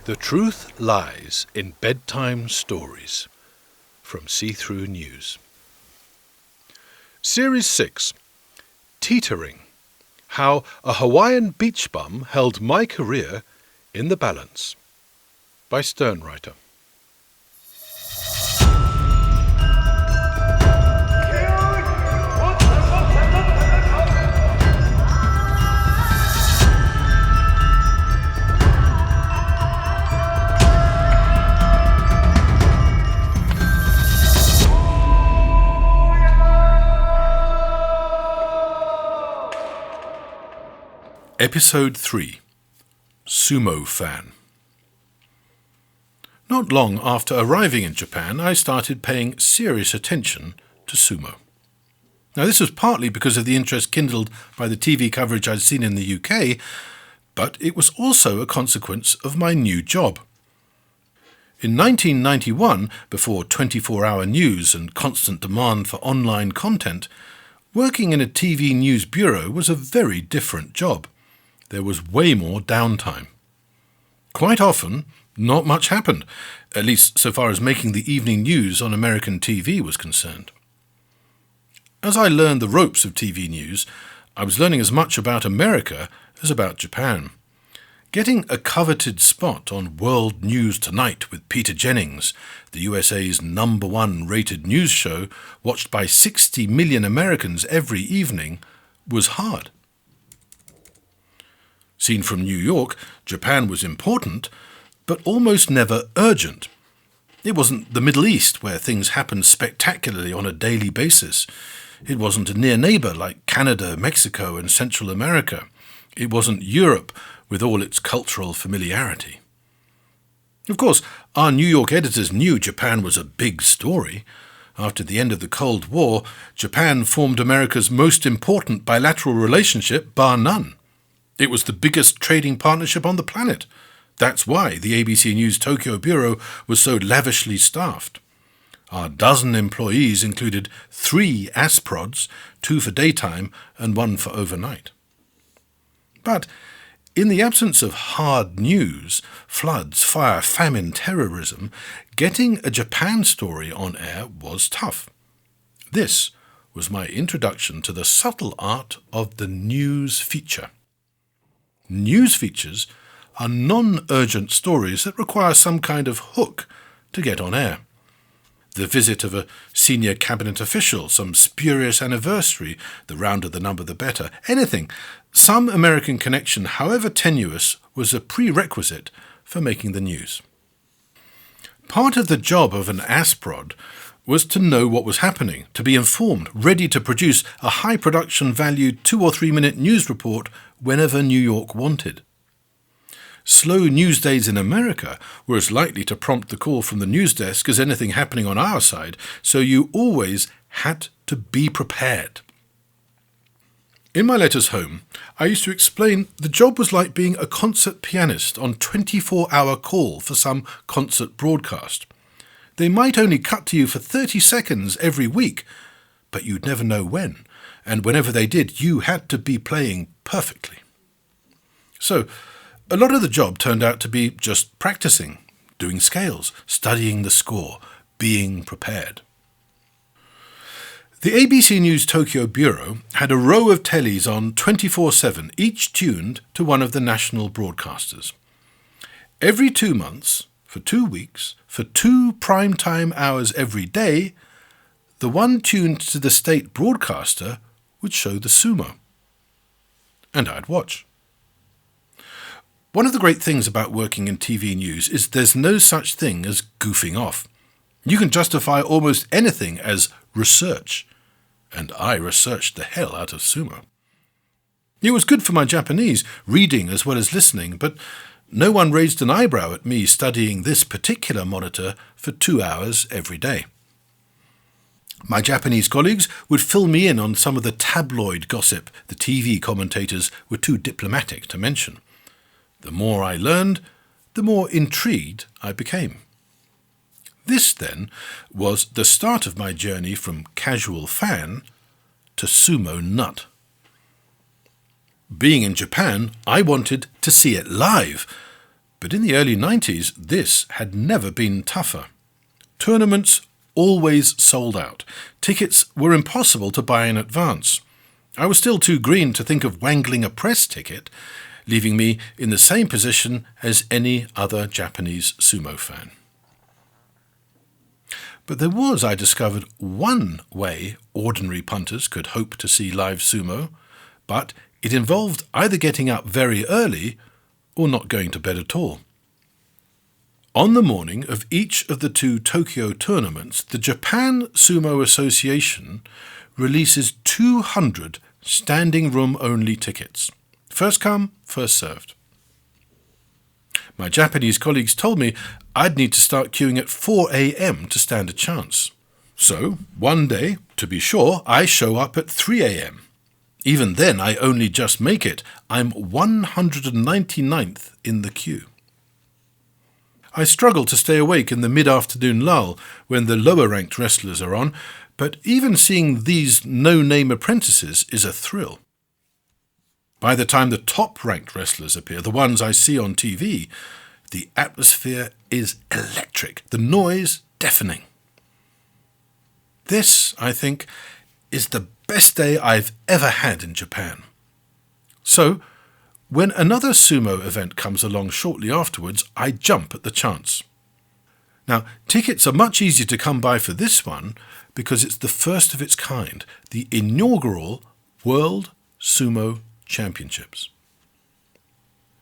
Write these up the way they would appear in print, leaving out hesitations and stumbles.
The truth lies in bedtime stories. From See-Through News. Series 6. Teetering. How a Hawaiian beach bum held my career in the balance. By SternWriter. Episode 3. Sumo Fan. Not long after arriving in Japan, I started paying serious attention to sumo. Now, this was partly because of the interest kindled by the TV coverage I'd seen in the UK, but it was also a consequence of my new job. In 1991, before 24-hour news and constant demand for online content, working in a TV news bureau was a very different job. There was way more downtime. Quite often, not much happened, at least so far as making the evening news on American TV was concerned. As I learned the ropes of TV news, I was learning as much about America as about Japan. Getting a coveted spot on World News Tonight with Peter Jennings, the USA's #1 rated news show, watched by 60 million Americans every evening, was hard. Seen from New York, Japan was important, but almost never urgent. It wasn't the Middle East, where things happened spectacularly on a daily basis. It wasn't a near neighbour like Canada, Mexico, and Central America. It wasn't Europe, with all its cultural familiarity. Of course, our New York editors knew Japan was a big story. After the end of the Cold War, Japan formed America's most important bilateral relationship, bar none. It was the biggest trading partnership on the planet. That's why the ABC News Tokyo Bureau was so lavishly staffed. Our dozen employees included 3 ASPRODs, 2 for daytime and 1 for overnight. But in the absence of hard news, floods, fire, famine, terrorism, getting a Japan story on air was tough. This was my introduction to the subtle art of the news feature. News features are non-urgent stories that require some kind of hook to get on air. The visit of a senior cabinet official, some spurious anniversary, the rounder the number the better, anything. Some American connection, however tenuous, was a prerequisite for making the news. Part of the job of an ASPROD was to know what was happening, to be informed, ready to produce a high production value 2 or 3 minute news report whenever New York wanted. Slow news days in America were as likely to prompt the call from the news desk as anything happening on our side, so you always had to be prepared. In my letters home, I used to explain the job was like being a concert pianist on 24-hour call for some concert broadcast. They might only cut to you for 30 seconds every week, but you'd never know when, and whenever they did, you had to be playing perfectly. So, a lot of the job turned out to be just practicing, doing scales, studying the score, being prepared. The ABC News Tokyo Bureau had a row of tellies on 24/7, each tuned to one of the national broadcasters. Every 2 months, for 2 weeks, for 2 prime-time hours every day, the one tuned to the state broadcaster would show the sumo. And I'd watch. One of the great things about working in TV news is there's no such thing as goofing off. You can justify almost anything as research, and I researched the hell out of sumo. It was good for my Japanese, reading as well as listening, but no one raised an eyebrow at me studying this particular monitor for 2 hours every day. My Japanese colleagues would fill me in on some of the tabloid gossip the TV commentators were too diplomatic to mention. The more I learned, the more intrigued I became. This, then, was the start of my journey from casual fan to sumo nut. Being in Japan, I wanted to see it live, But in the early 90s, this had never been tougher. Tournaments always sold out. Tickets were impossible to buy in advance. I was still too green to think of wangling a press ticket, leaving me in the same position as any other Japanese sumo fan. But there was, I discovered, one way ordinary punters could hope to see live sumo, but it involved either getting up very early or not going to bed at all. On the morning of each of the 2 Tokyo tournaments, the Japan Sumo Association releases 200 standing room only tickets. First come, first served. My Japanese colleagues told me I'd need to start queuing at 4 a.m. to stand a chance. So, one day, to be sure, I show up at 3 a.m. Even then, I only just make it. I'm 199th in the queue. I struggle to stay awake in the mid-afternoon lull when the lower-ranked wrestlers are on, but even seeing these no-name apprentices is a thrill. By the time the top-ranked wrestlers appear, the ones I see on TV, the atmosphere is electric, the noise deafening. This, I think, is the best day I've ever had in Japan. So, when another sumo event comes along shortly afterwards, I jump at the chance. Now, tickets are much easier to come by for this one because it's the first of its kind, the inaugural World Sumo Championships.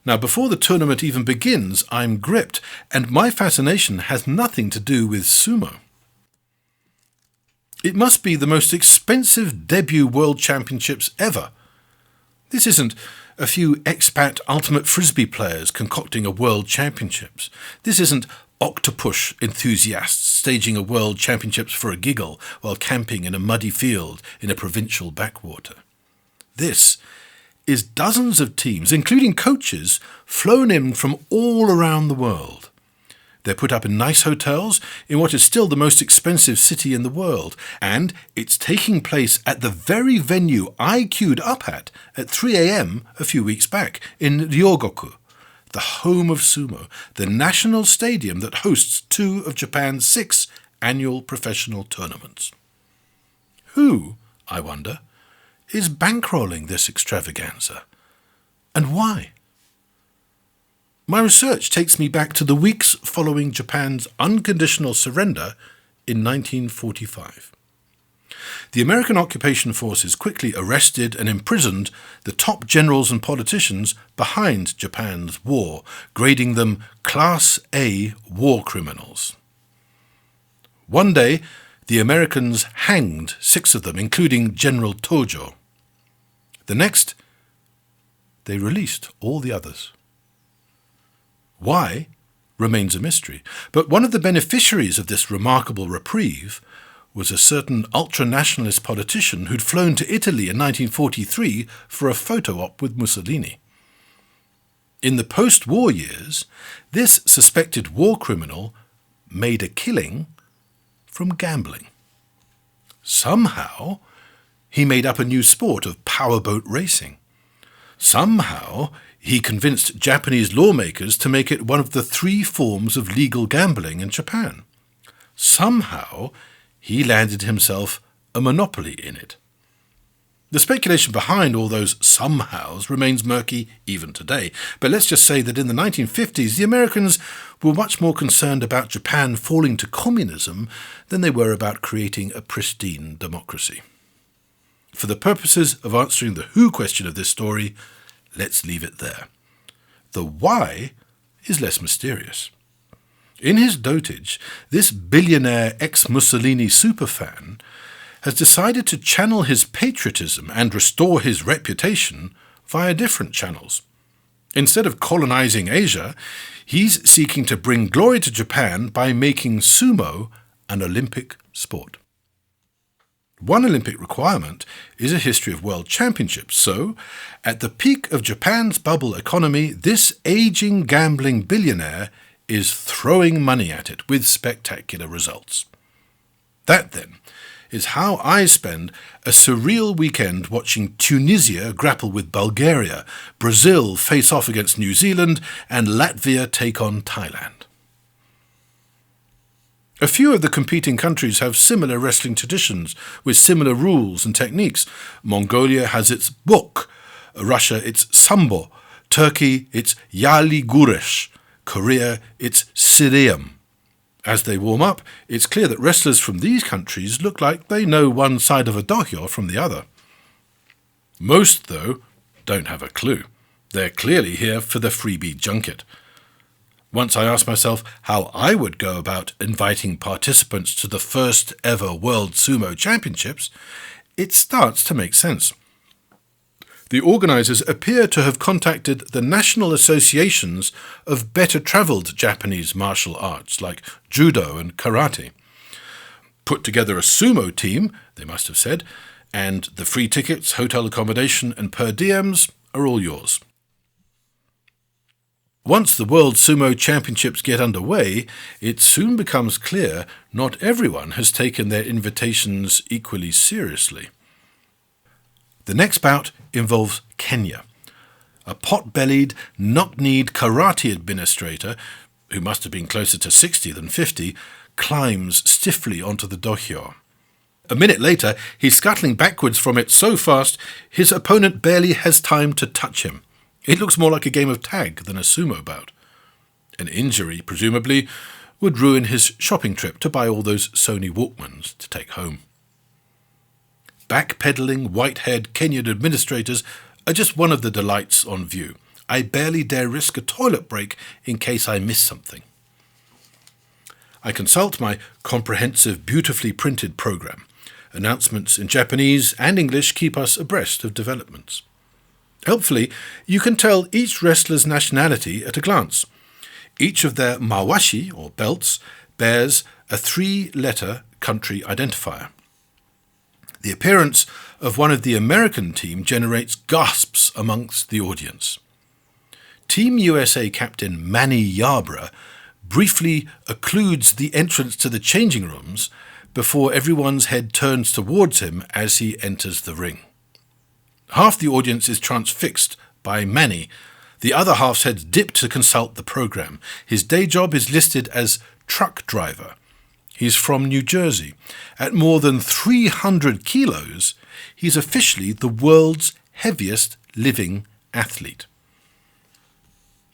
Now, before the tournament even begins, I'm gripped, and my fascination has nothing to do with sumo. It must be the most expensive debut World Championships ever. This isn't a few expat ultimate frisbee players concocting a World Championships. This isn't octopus enthusiasts staging a World Championships for a giggle while camping in a muddy field in a provincial backwater. This is dozens of teams, including coaches, flown in from all around the world. They're put up in nice hotels in what is still the most expensive city in the world, and it's taking place at the very venue I queued up at 3 a.m. a few weeks back, in Ryogoku, the home of sumo, the national stadium that hosts 2 of Japan's 6 annual professional tournaments. Who, I wonder, is bankrolling this extravaganza? And why? My research takes me back to the weeks following Japan's unconditional surrender in 1945. The American occupation forces quickly arrested and imprisoned the top generals and politicians behind Japan's war, grading them Class A war criminals. One day, the Americans hanged 6 of them, including General Tojo. The next, they released all the others. Why remains a mystery, but one of the beneficiaries of this remarkable reprieve was a certain ultra-nationalist politician who'd flown to Italy in 1943 for a photo op with Mussolini. In the post-war years, this suspected war criminal made a killing from gambling. Somehow, he made up a new sport of powerboat racing. Somehow, he convinced Japanese lawmakers to make it one of the 3 forms of legal gambling in Japan. Somehow, he landed himself a monopoly in it. The speculation behind all those somehows remains murky even today, but let's just say that in the 1950s, the Americans were much more concerned about Japan falling to communism than they were about creating a pristine democracy. For the purposes of answering the who question of this story, let's leave it there. The why is less mysterious. In his dotage, this billionaire ex-Mussolini superfan has decided to channel his patriotism and restore his reputation via different channels. Instead of colonizing Asia, he's seeking to bring glory to Japan by making sumo an Olympic sport. One Olympic requirement is a history of world championships, so, at the peak of Japan's bubble economy, this aging gambling billionaire is throwing money at it with spectacular results. That, then, is how I spend a surreal weekend watching Tunisia grapple with Bulgaria, Brazil face off against New Zealand, and Latvia take on Thailand. A few of the competing countries have similar wrestling traditions with similar rules and techniques. Mongolia has its bok, Russia its sambo, Turkey its yali guresh, Korea its siriyam. As they warm up, it's clear that wrestlers from these countries look like they know one side of a dohyo from the other. Most, though, don't have a clue. They're clearly here for the freebie junket. Once I asked myself how I would go about inviting participants to the first ever World Sumo Championships, it starts to make sense. The organisers appear to have contacted the national associations of better-travelled Japanese martial arts like judo and karate. Put together a sumo team, they must have said, and the free tickets, hotel accommodation and per diems are all yours. Once the World Sumo Championships get underway, it soon becomes clear not everyone has taken their invitations equally seriously. The next bout involves Kenya. A pot-bellied, knock-kneed karate administrator, who must have been closer to 60 than 50, climbs stiffly onto the dohyo. A minute later, he's scuttling backwards from it so fast his opponent barely has time to touch him. It looks more like a game of tag than a sumo bout. An injury, presumably, would ruin his shopping trip to buy all those Sony Walkmans to take home. Backpedaling, white-haired Kenyan administrators are just one of the delights on view. I barely dare risk a toilet break in case I miss something. I consult my comprehensive, beautifully printed program. Announcements in Japanese and English keep us abreast of developments. Helpfully, you can tell each wrestler's nationality at a glance. Each of their mawashi, or belts, bears a 3-letter country identifier. The appearance of one of the American team generates gasps amongst the audience. Team USA captain Manny Yarborough briefly occludes the entrance to the changing rooms before everyone's head turns towards him as he enters the ring. Half the audience is transfixed by Manny. The other half's heads dip to consult the program. His day job is listed as truck driver. He's from New Jersey. At more than 300 kilos, he's officially the world's heaviest living athlete.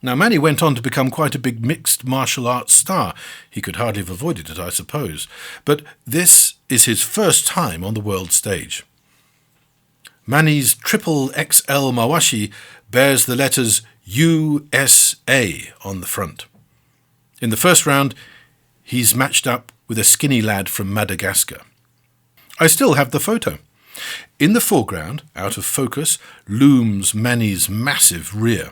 Now, Manny went on to become quite a big mixed martial arts star. He could hardly have avoided it, I suppose. But this is his first time on the world stage. Manny's triple XL mawashi bears the letters USA on the front. In the first round, he's matched up with a skinny lad from Madagascar. I still have the photo. In the foreground, out of focus, looms Manny's massive rear.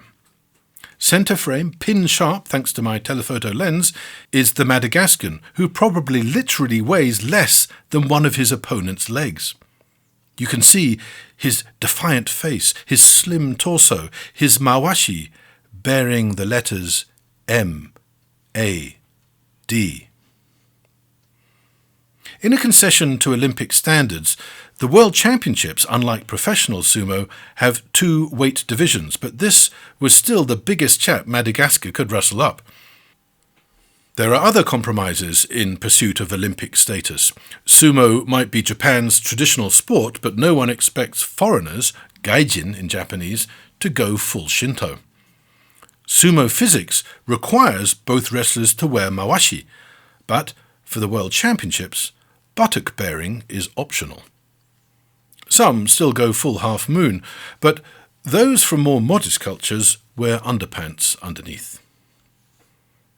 Centre frame, pin sharp thanks to my telephoto lens, is the Madagascan, who probably literally weighs less than one of his opponent's legs. You can see his defiant face, his slim torso, his mawashi bearing the letters M-A-D. In a concession to Olympic standards, the World Championships, unlike professional sumo, have 2 weight divisions, but this was still the biggest chap Madagascar could rustle up. There are other compromises in pursuit of Olympic status. Sumo might be Japan's traditional sport, but no one expects foreigners, gaijin in Japanese, to go full Shinto. Sumo physics requires both wrestlers to wear mawashi, but for the World Championships, buttock bearing is optional. Some still go full half moon, but those from more modest cultures wear underpants underneath.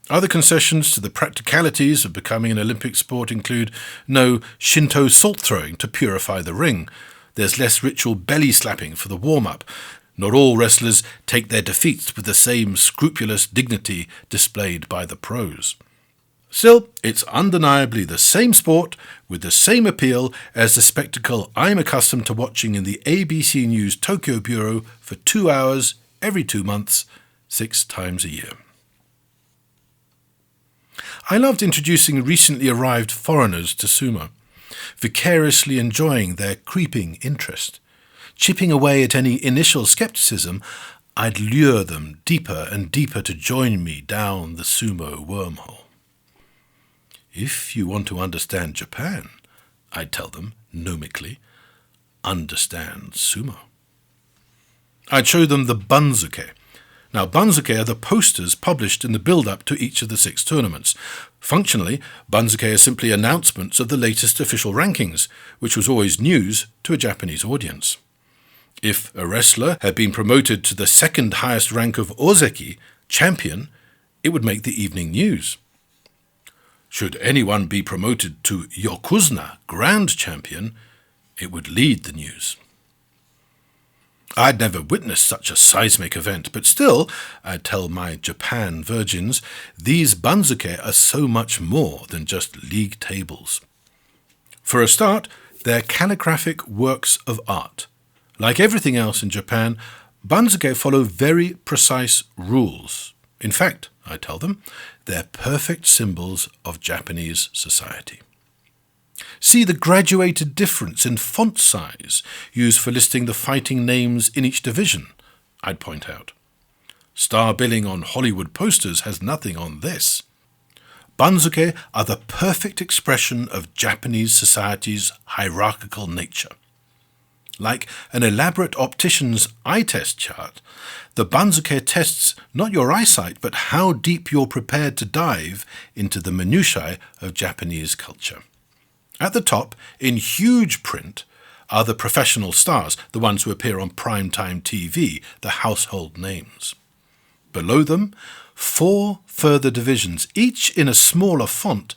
Other concessions to the practicalities of becoming an Olympic sport include no Shinto salt throwing to purify the ring. There's less ritual belly slapping for the warm-up. Not all wrestlers take their defeats with the same scrupulous dignity displayed by the pros. Still, it's undeniably the same sport with the same appeal as the spectacle I'm accustomed to watching in the ABC News Tokyo Bureau for 2 hours every 2 months, 6 times a year. I loved introducing recently arrived foreigners to sumo. vicariously enjoying their creeping interest. Chipping away at any initial skepticism, I'd lure them deeper and deeper to join me down the sumo wormhole. If you want to understand Japan, I'd tell them, gnomically, understand sumo. I'd show them the banzuke. Now, banzuke are the posters published in the build-up to each of the 6 tournaments. Functionally, banzuke are simply announcements of the latest official rankings, which was always news to a Japanese audience. If a wrestler had been promoted to the second highest rank of ozeki, champion, it would make the evening news. Should anyone be promoted to yokozuna, grand champion, it would lead the news. I'd never witnessed such a seismic event, but still, I'd tell my Japan virgins, these banzuke are so much more than just league tables. For a start, they're calligraphic works of art. Like everything else in Japan, banzuke follow very precise rules. In fact, I tell them, they're perfect symbols of Japanese society. See the graduated difference in font size used for listing the fighting names in each division, I'd point out. Star billing on Hollywood posters has nothing on this. Banzuke are the perfect expression of Japanese society's hierarchical nature. Like an elaborate optician's eye test chart, the banzuke tests not your eyesight, but how deep you're prepared to dive into the minutiae of Japanese culture. At the top, in huge print, are the professional stars, the ones who appear on primetime TV, the household names. Below them, 4 further divisions, each in a smaller font,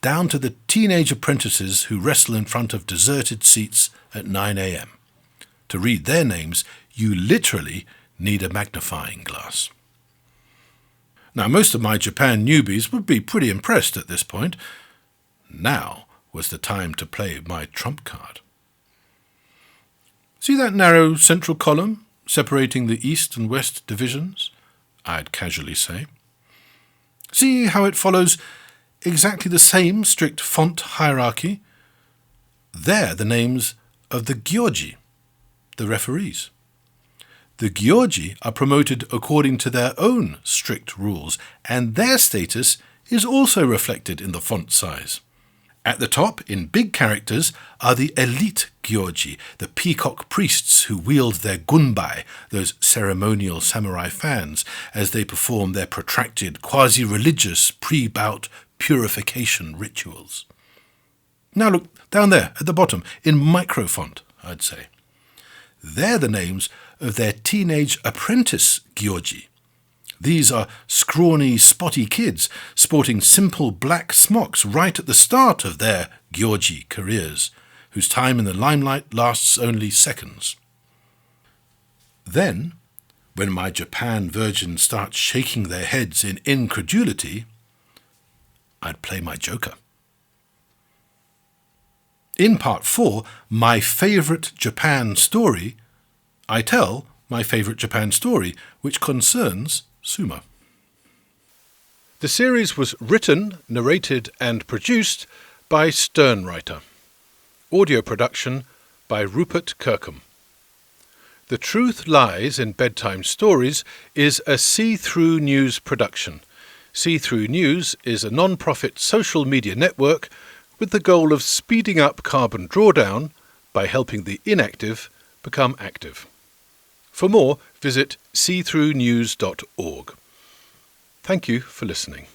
down to the teenage apprentices who wrestle in front of deserted seats at 9 a.m. To read their names, you literally need a magnifying glass. Now, most of my Japan newbies would be pretty impressed at this point. Now was the time to play my trump card. See that narrow central column separating the East and West divisions? I'd casually say. See how it follows exactly the same strict font hierarchy? They're the names of the gyoji, the referees. The gyoji are promoted according to their own strict rules, and their status is also reflected in the font size. At the top, in big characters, are the elite gyoji, the peacock priests who wield their gunbai, those ceremonial samurai fans, as they perform their protracted, quasi-religious, pre-bout purification rituals. Now look, down there, at the bottom, in microfont, I'd say. They're the names of their teenage apprentice gyoji. These are scrawny, spotty kids sporting simple black smocks right at the start of their gyoji careers, whose time in the limelight lasts only seconds. Then, when my Japan virgins start shaking their heads in incredulity, I'd play my joker. In part 4, my favourite Japan story, I tell my favourite Japan story, which concerns sumo. The series was written, narrated and produced by SternWriter. Audio production by Rupert Kirkham. The Truth Lies in Bedtime Stories is a See-Through News production. See-Through News is a non-profit social media network with the goal of speeding up carbon drawdown by helping the inactive become active. For more, visit seethroughnews.org. Thank you for listening.